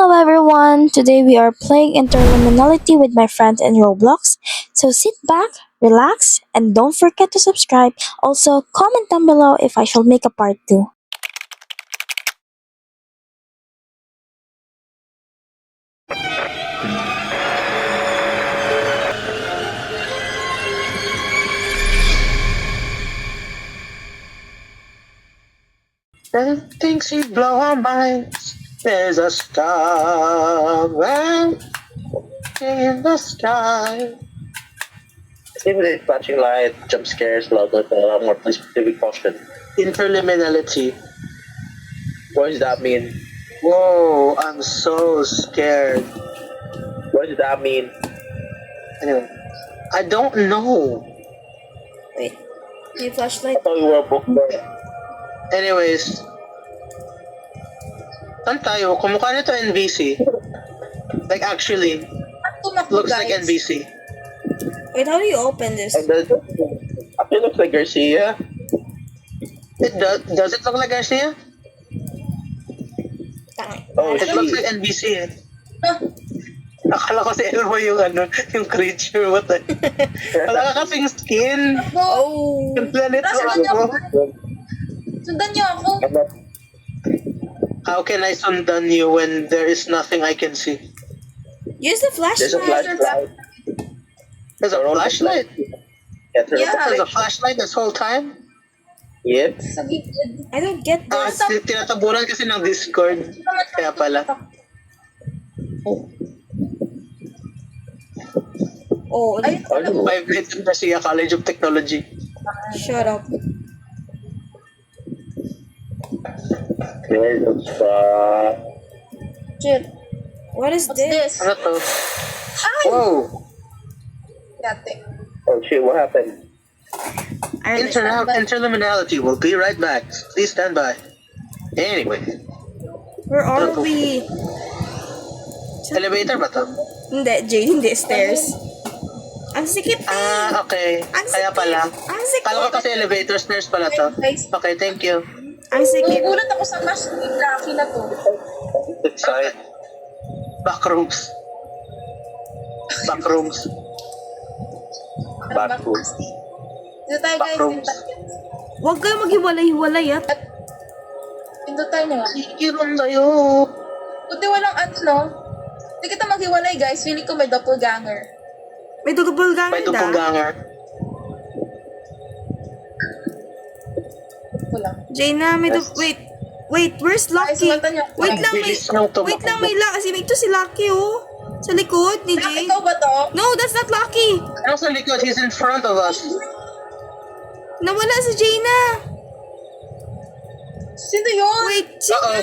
Hello everyone! Today we are playing Interliminality with my friends in Roblox. So sit back, relax, and don't forget to subscribe. Also, comment down below if I shall make a part 2. And things you blow our minds. There's a star in the sky. Even if flashing light, jump scares, loud more please be caution. Interliminality. What does that mean? Whoa, I'm so scared. What does that mean? Anyway, I don't know. Wait, may flashlight? I thought we were a bookworm. Anyways, saan tayo? Kumukha nito NBC. Like actually, looks like NBC. Wait, how do you open this? And does it looks like Garcia? It does. Does it look like Garcia? Oh, it looks like NBC. Akala ko si Elmo yung yung creature. What the? Wala ka kasing skin. Oh! Yung planet Sundan niyo ako. Sundan niyo ako. How can I sundan you when there is nothing I can see? Use the There's a flashlight! flashlight. There's a flashlight? Yeah. There's a flashlight this whole time? Yep. Sa gilid. I don't get this. Tinatabunan kasi ng Discord. Kaya pala. Oh, Ay, 5 minutes in Garcia College of Technology. shut up. There's a spot. shit. What is What's this? this? Ano to? Ay! Whoa! Dati. Oh shit, what happened? I don't know. Interliminality. We'll be right back. Please stand by. Anyway. Where are we? Elevator ba to? Hindi, Jade, hindi. Stairs. Ang sikip eh! Okay. Ang Kaya sikip! pala. Ang sikip! Kala ko kasi elevator stairs pala to. Guys, Okay, thank you. Ang sikip! nagugulat ako sa mas graphy na to. Side. Backrooms. Backrooms. Backrooms. Dito tayo guys. Backrooms. Huwag kayo maghiwalay-hiwalay at Dito tayo na. Ikiram tayo. Buti walang ano no. Hindi kita maghiwalay guys. Feeling ko may doppelganger. may dugabol May gangan da. tupong-ganger. Wala. Jaina, may Wait, where's Lucky? Ay, sulatan niyo. Wait lang, may... Bilis ng tumakbo. Wait lang, may Lucky. Ito si Lucky, oh. Sa likod ni Ah, Jade. ikaw ba to? No, that's not Lucky. Ano sa likod? He's in front of us. Nawala si Jaina. Sino yun? Wait, Uh-oh.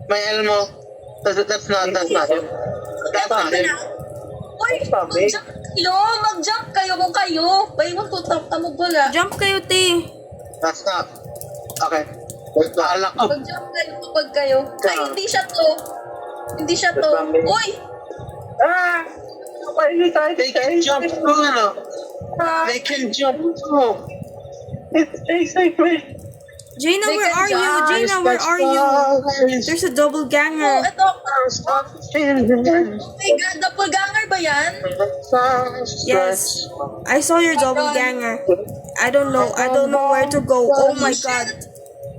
May Elmo. That's not him. That's not him. Uy, Sabi? mag-jump kayo. Mag-jump kayo kung kayo. Bay mo tutap ka magbala. Jump kayo, te. That's not. Okay. Naalak ko. Mag-jump kayo kapag kayo. Ay, hindi siya to. Hindi siya to. Uy! Ah! They can jump through, ano? They can jump through. It's chasing me. Jaina, They where can are you? jump. Jaina, where are you? There's a double Oh, ganger. ito. Oh my God, doppelganger ba yan? Yes. I saw your double ganger. I don't know where to go. Oh my god.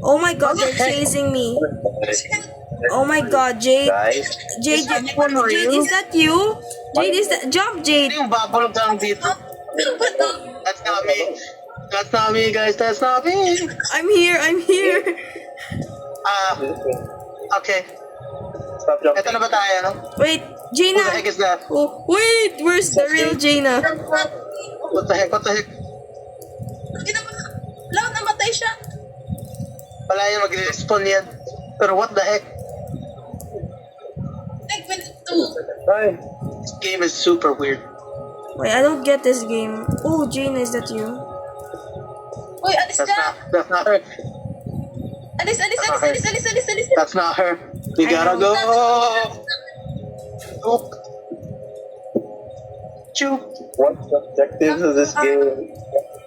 Oh my god, they're chasing me. Oh my god, Jade. Jade, is that you? Jade, is that... Jump, Jade. Yung bubble gum dito. Ano ba to? That's not me. That's not me, guys. That's not me. I'm here. Okay. Stop jumping. Ito na ba tayo, no? Wait, What Jaina. the heck is that? Oh, wait, where's the real Jaina? What the heck? What the heck? Wala, namatay siya. Wala yan, mag-respawn yan. Pero what the heck? Like, when to. This game is super weird. Wait, I don't get this game. Oh, Jaina, is that you? Uy, alis That's ka. not her. Alis. That's not her. We I gotta know. go. Oh. Choop. What's the objective of this game?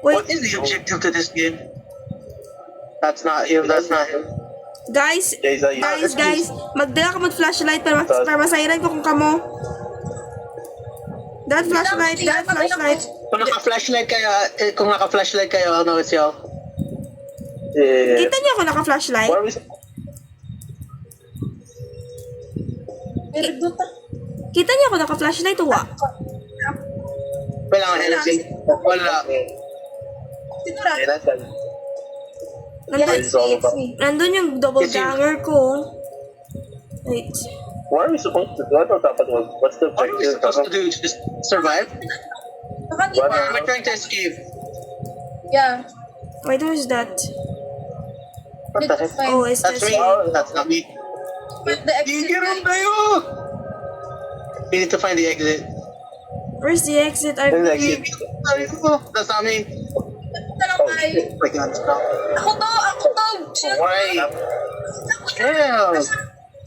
Wait, What is the objective to this game? That's not him. That's not him. Guys, guys, magdala ka mag-flashlight para masairan ko kung kamo. That flashlight. Kung naka-flashlight kayo, ano siya? Yeah. Kita niyo ako naka-flashlight? Where are we? Pero doon ta. Kita niyo ako naka-flashlight o wa? Wala nga energy. Wala. Sinura. Yeah, that's it. Nandun, It's me. nandun yung double ganger ko. Wait. What are we supposed to do? I thought that was what's the What are we objective? supposed to do? Just survive? Baka di What? ba? We're trying to escape. Yeah. Wait, who is that? What the heck? It's fine. Oh, it's That's just... me. That's not me. But the exit Gigiron tayo! We need to find the exit. Where's the exit? There's the exit. That's not me. na lang tayo. Oh my God, stop. Ako to. Chill. Why? Chill.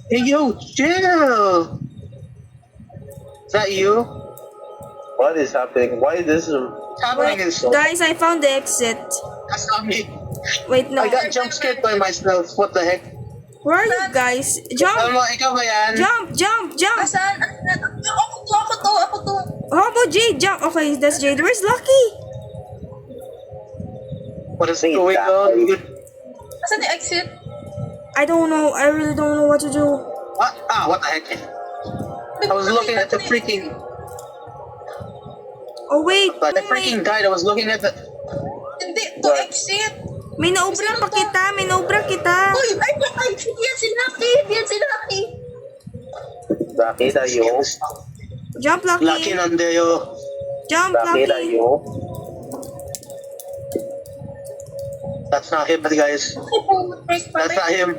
Hey, yo, chill. Is that you? What is happening? Why is this? What's happening is Guys, I found the exit. that's not me. Wait, no. I got jump scared by myself. What the heck? Where are you guys? Jump! Alam mo, ikaw ba yan? Jump! Asan? Ako to. How about Jade? Jump! Okay, that's Jade. Where's Lucky? What is going on? Asan yung exit? I don't know. I really don't know what to do. What? Ah, what the heck? I was looking at the freaking... Oh, wait. I freaking died. I was looking at the... Hindi, to exit. May naubra pa kita. Uy, ay, hindi yan si Lucky. Nakita yo. Jump, Lucky Lucky. nandeyo. Jump, Nakita Lucky. yo. That's not him, guys. That's not him.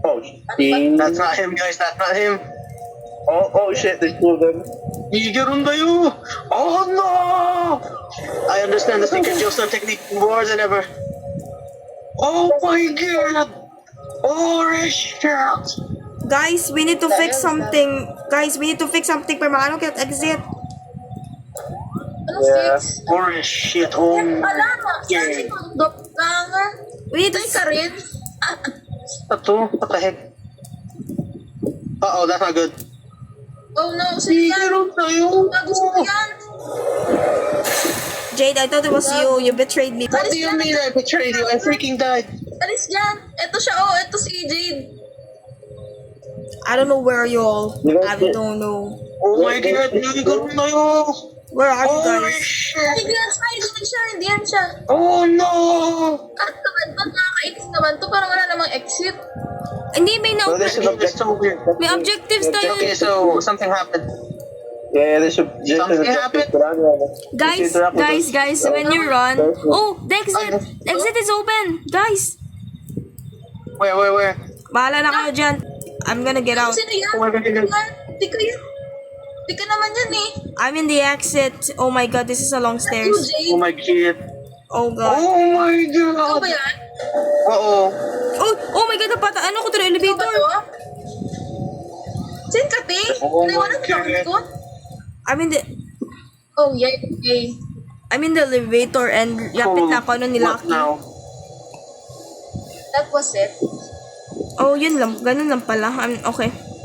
Oh shit. That's not him, guys. That's not him. Oh shit. There's two of them. Gigiron tayo! Oh no! I understand the secret Joseph technique more than ever. Oh my god! Holy shit! Guys, we need to fix something. Para makano kayo exit. Anong Yeah. fix? Holy shit! Oh Ala, saan yeah. si Doppelganger? We need to... Doy ka rin? Ito? What the heck? Uh-oh, that's not good. Oh no, sino yan? Gigiron tayo! Gusto ko yan. Jade, I thought it was you. You betrayed me. What do you mean I betrayed you? I freaking died. Alis dyan. Ito siya, ito si Jade. I don't know where you all. You guys I did- don't know. Oh my god, gigiron tayo! Where are you Holy guys? shit! Hindi yan siya. Oh no! At naman, ba't nakakainis naman to? Parang wala namang exit. Hindi, may So naubra. there's an It's so weird. May objectives tayo. Okay, so something happened. Yeah, there's a Something happened? Guys, when you run... Oh, the exit is open. Guys, Where? bahala na kayo dyan. I'm gonna get out. Sino yan? Oh my God. Di ka yan. Di ka naman yan eh. I'm in the exit. Oh my god, this is a long You, stairs. Jade. Oh my god. Oh god. Oh my Ikaw god. ba yan? Uh-oh. Oh my god, ano ko to Ikaw ba elevator? to? Saan ka, te? Oh my Naiwanan ka God. ko? Oh, yeah, okay. I'm in the elevator and lapit na ako ni What Lucky. now? That was it. Oh, yun lang. Ganun lang pala.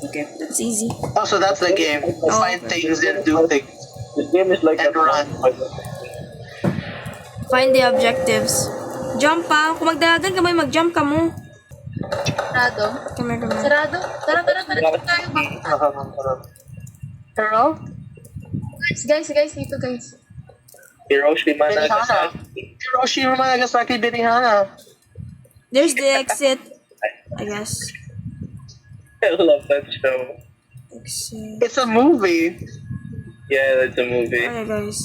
Okay, that's easy. Oh, so that's the game. Oh. Find things and do things. This game is like And run. Find the objectives. Jump pa. Kung magdalagan ka mo, mag-jump ka mo. Sarado. Come here. Sarado? Tara tayo ba? Hello? Guys, dito guys. Hiroshima Benihana. Nagasaki. Hiroshima Nagasaki Benihana. There's the exit. I guess. I love that show. Exit. It's a movie. Yeah, it's a movie. Okay, guys.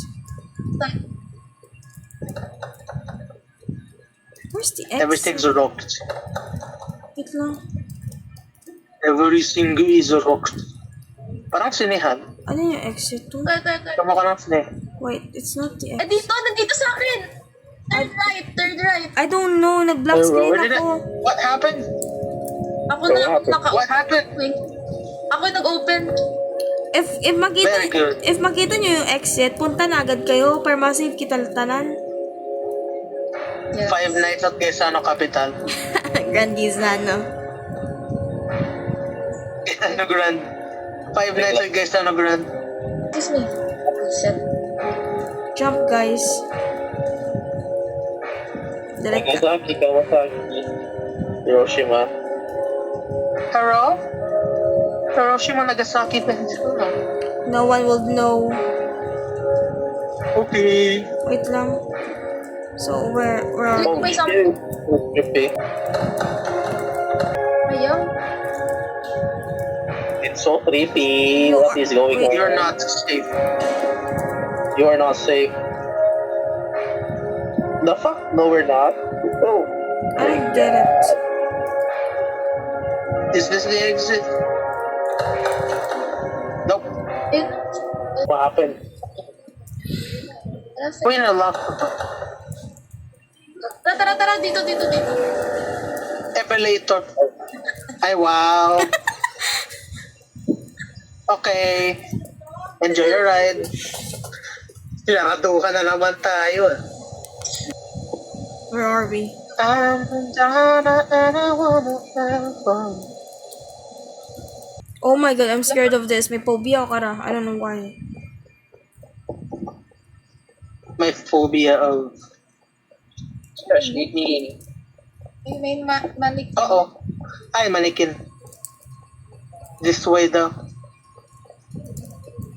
Where's the exit? Everything's rocked. Wait lang. Everything is rocked. Parang sinihan. Ano yung exit to? Tayo. Tama ka ng sine. Wait, it's not the exit. Nandito sa akin. Third right. I don't know. Nag-black screen Where did it? ako. What happened? Ako na What happened? Ako yung nag-open. Very good. If makita nyo yung exit, punta na agad kayo para masave kita tanan. Yes. Five Nights at Quezano Capital. Grandizano. Quezano Grand. Five Nights at Quezano Grand. Excuse me. Shit. Jump, guys. Direct. Kawasaki. Hiroshima. Hello? Hiroshima, Nagasaki, Peninsula. No one will know. Okay. Wait lang. So, where are... Oh, may isang... Trippy. Ayaw. It's so creepy. What is going on? You're not safe. You are not safe. The fuck? No, we're not. Oh. I don't get it. Is this the exit? Nope. It... What happened? We're in a lock. Tara, dito. Elevator. Ay, wow. Okay. Enjoy your ride. Sinaraduhan na naman tayo. Where are we? Oh my god, I'm scared of this. May phobia ako ra. I don't know why. My phobia of... Especially me. May manik. Oo. Ay, manikin. This way daw.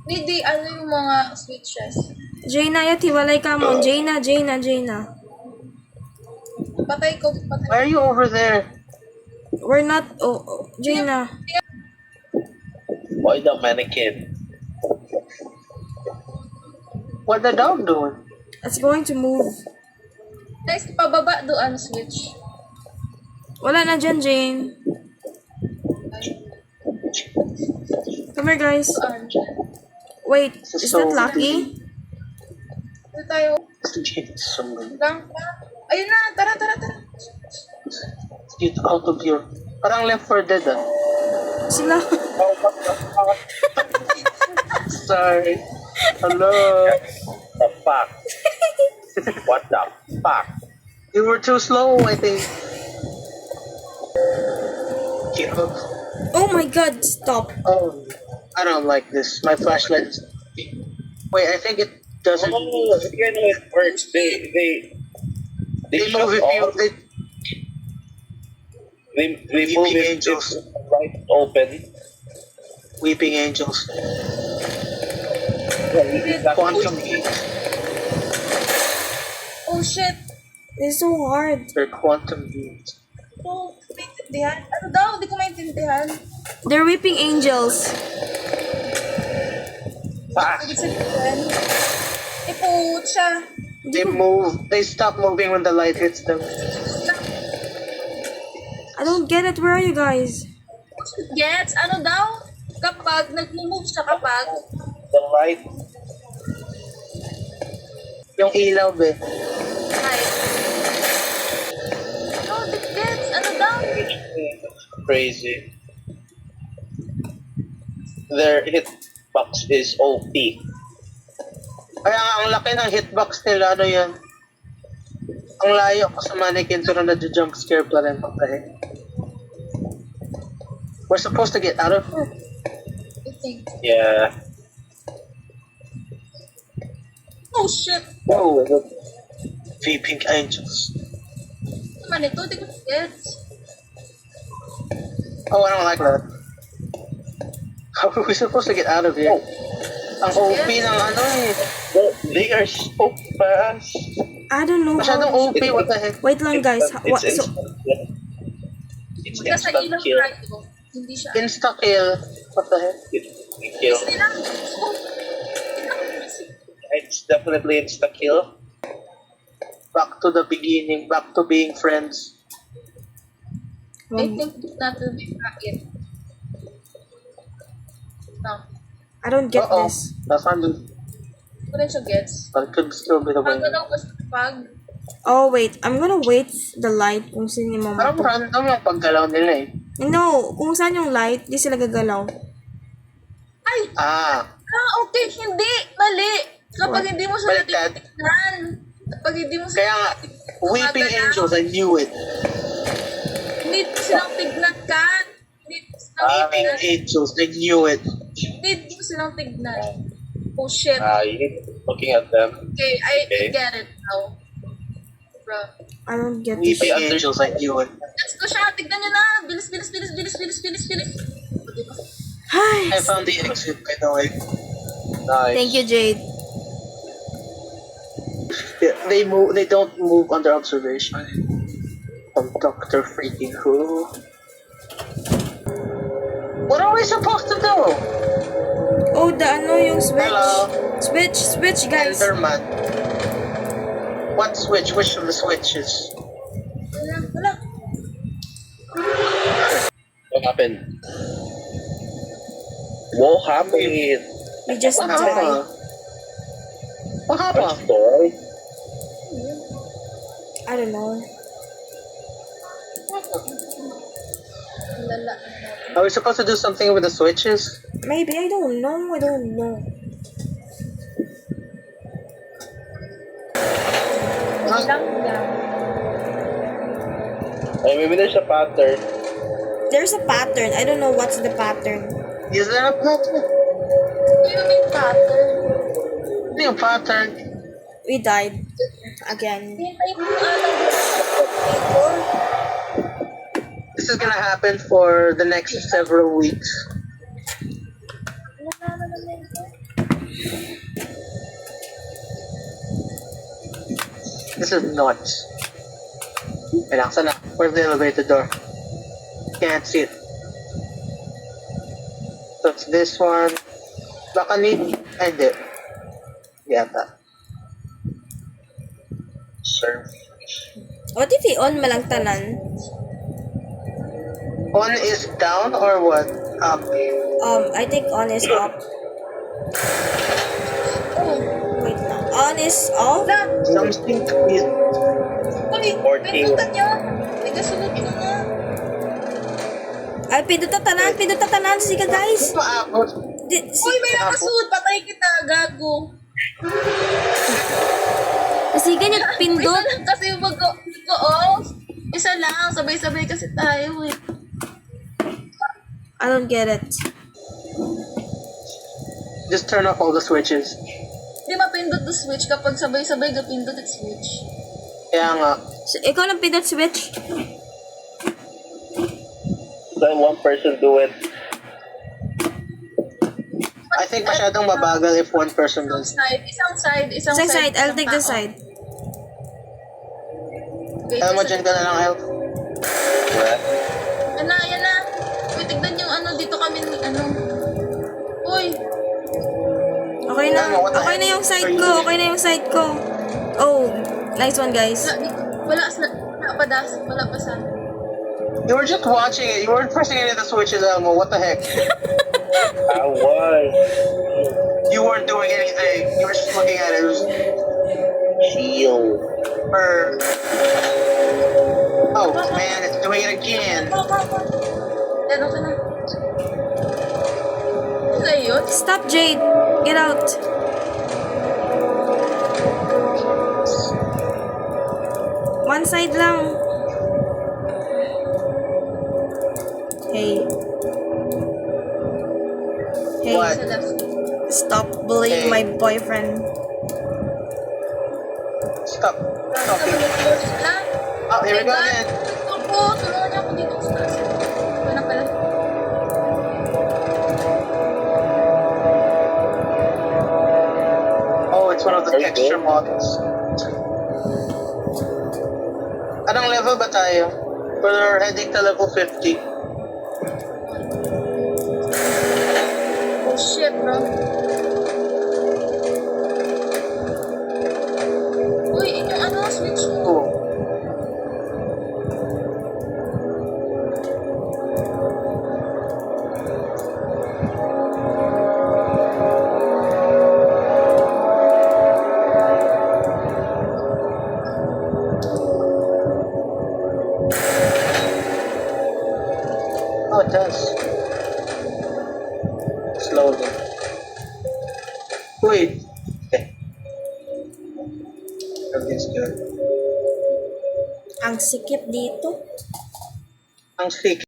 Hindi, ano yung mga switches? Jaina, yat, hiwalay ka mo. Jaina. Patay ko. Why are you over there? We're not... Oh, Jaina. Why the mannequin? What the dog doing? It's going to move. Guys, pababa doon switch. Wala na dyan, Jane. Come here, guys. Doon. Wait, is that Lucky? Ito tayo. Someone. Lang. Ayun na, tara. Get out of here. Parang Left 4 Dead ah. Sila. Sorry. Hello. The fuck? What the fuck? You were too slow, I think. Get up. Oh my god, stop. Oh, I don't like this. My flashlight is... Wait, I think it doesn't... Oh, you know it works. They They shut move if you... off. They Weeping move it angels. if right open. Weeping angels. Quantum Gate. Oh shit. It's so hard. They're Quantum Gate. Oh, maintindihan. Ano daw? Hindi ko maintindihan. They're weeping angels. Ah, Ibig sabihin. Iput siya. they move. They stop moving when the light hits them. I don't get it. Where are you guys? Gets? Ano daw? Kapag nag-move siya kapag The light. Yung ilaw, be. ay. No, gets. Ano daw? Crazy. Their hitbox is OP. Kaya nga, ang laki ng hitbox nila, ano yan? Ang layo ko sa mannequin pero na-jump scare pa rin. Okay. We're supposed to get out of here. I think. Yeah. Oh shit. Whoa. Weeping angels. Ano man ito? Hindi ko gets. Oh, I don't like that. How are we supposed to get out of here? Ang OP ng ano eh. They are so fast. I don't know Masyadong how. OP, what the heck? Wait lang, guys. What, It's so, It's Magka sa instant ilaw kill. tayo. Hindi siya. Insta-kill. What the heck? Kill. Hindi na. It's definitely insta kill. Back to the beginning. Back to being friends. I think that will be it. No. I don't get Uh-oh. this. That's not good. Hindi ko rin siya gets. But it could still be the way. Pag daw ko siya pag Oh, wait. I'm gonna wait the light kung sino yung Parang mama. random yung paggalaw nila eh. No, kung saan yung light, di sila gagalaw. ay! Ah. Okay. Hindi. Mali. Kapag What? hindi mo siya Baliktad. natitignan. Kapag hindi mo siya Kaya nga, natitignan. Weeping Angels, I knew it. Hindi mo silang tignan, Kat. Hindi mo silang Weeping tignan. Angels, I knew it. Hindi mo silang tignan. Oh shit. You need looking at them. Okay, I Okay. get it now. Bro. I don't get this. Weeping Angels, I knew it. Let's go siya. Tignan nyo na. Bilis, bilis, bilis, bilis, bilis, bilis, bilis. O, diba? Hi. I found the exit, by the way. Nice. Thank you, Jade. Yeah, they don't move under observation. From Dr. Freaking Who. What are we supposed to do? Oh, the ano yung switch. Hello. Switch, guys. Enderman. What switch? Which of the switches? Wala, wala. What happened? What happened? We just What died. happened? What What happened? story? I don't know. Lala. Are we supposed to do something with the switches? Maybe, I don't know. I don't know. Lang yan. Maybe there's a pattern. There's a pattern. I don't know what's the pattern. Is there a pattern? What do you mean pattern? Ano yung pattern? We died. Again. Hintay mo yung alam. This is gonna happen for the next several weeks. Wala na naman ito. This is nuts. Wait lang, sana. Where's the elevator door? Can't see it. So it's this one. Baka need... Ay, hindi. Yata. Serve. What if i-on mo lang tanan? One is down or what? Up. I think on is up. Oh, Wait lang. On is off? wala. Something to be... Uy, 14. pindutan niyo. May kasunod ko na. Ay, pinduta tanan. Sige, guys. Paabot. Uy, may nakasunod. Patay kita. Gago. Sige, Isa pindot. lang kasi mag-off. Isa lang. Sabay-sabay kasi tayo eh. I don't get it. Just turn off all the switches. Hindi mapindot the switch kapag sabay-sabay gapindot at switch. Kaya nga. So, ikaw lang pindot switch? Then one person do it. I think masyadong mabagal if one person does. Isang side. Isang side. I'll take the tao. side. Okay, Alam mo, dyan ka na lang, help. What? Yan na. Uy, tignan yung ano, dito kami, ano. Uy, Okay na. Okay na yung side ko. Okay na yung side ko. Oh, nice one, guys. wala pa sa. You were just watching it. You weren't pressing any of the switches, Elmo. What the heck? I was. You weren't doing anything. You were just looking at it. It was... Shield. Or... Oh, man, it's doing it again. Yan, okay na. Ano yun? Stop, Jade. Get out. One side lang. Hey. Hey, What? Sa left. stop bullying Hey. my boyfriend. Stop. Stop it. Wala. Oh, here we go again. Tulungan niyo ako dito sa taas. Ito na pala. Oh, it's one of the There you extra go. models. Anong level ba tayo? We're heading to level 50. Oh shit, bro. Uy, yung ano, switch mo. Oh. Oh, it does. Slowly. Wait. Okay. Everything's good. Sikip dito. Ang sick.